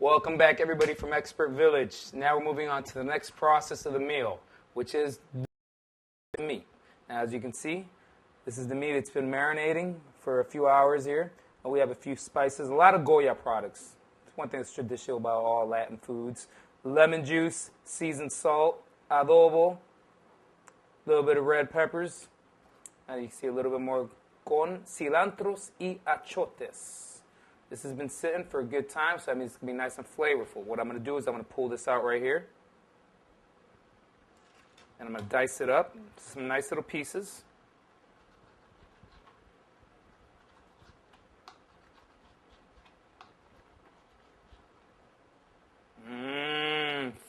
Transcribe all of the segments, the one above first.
Welcome back, everybody, from Expert Village. Now we're moving on to the next process of the meal, which is the meat. Now, as you can see, this is the meat. It's been marinating for a few hours here. We have a few spices, a lot of Goya products. It's one thing that's traditional about all Latin foods. Lemon juice, seasoned salt, adobo, a little bit of red peppers. Now you can see a little bit more con cilantros y achotes. This has been sitting for a good time, so that means it's going to be nice and flavorful. What I'm going to do is I'm going to pull this out right here. And I'm going to dice it up, some nice little pieces.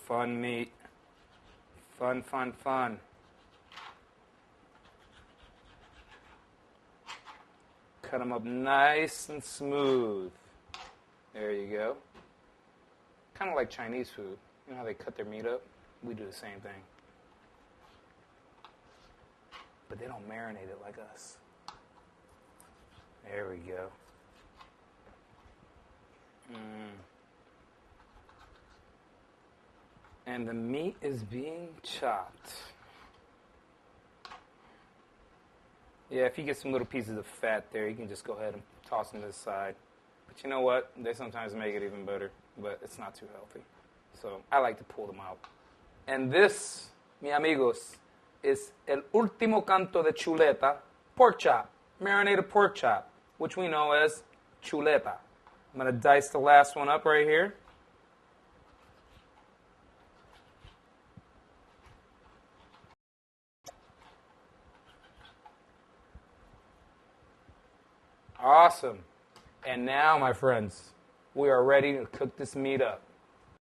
Fun meat. Fun, fun, fun. Cut them up nice and smooth. There you go. Kind of like Chinese food. You know how they cut their meat up? We do the same thing. But they don't marinate it like us. There we go. And the meat is being chopped. Yeah, if you get some little pieces of fat there, you can just go ahead and toss them to the side. But you know what? They sometimes make it even better, but it's not too healthy. So I like to pull them out. And this, mi amigos, is el último canto de chuleta, pork chop, marinated pork chop, which we know as chuleta. I'm going to dice the last one up right here. Awesome. And now, my friends, we are ready to cook this meat up.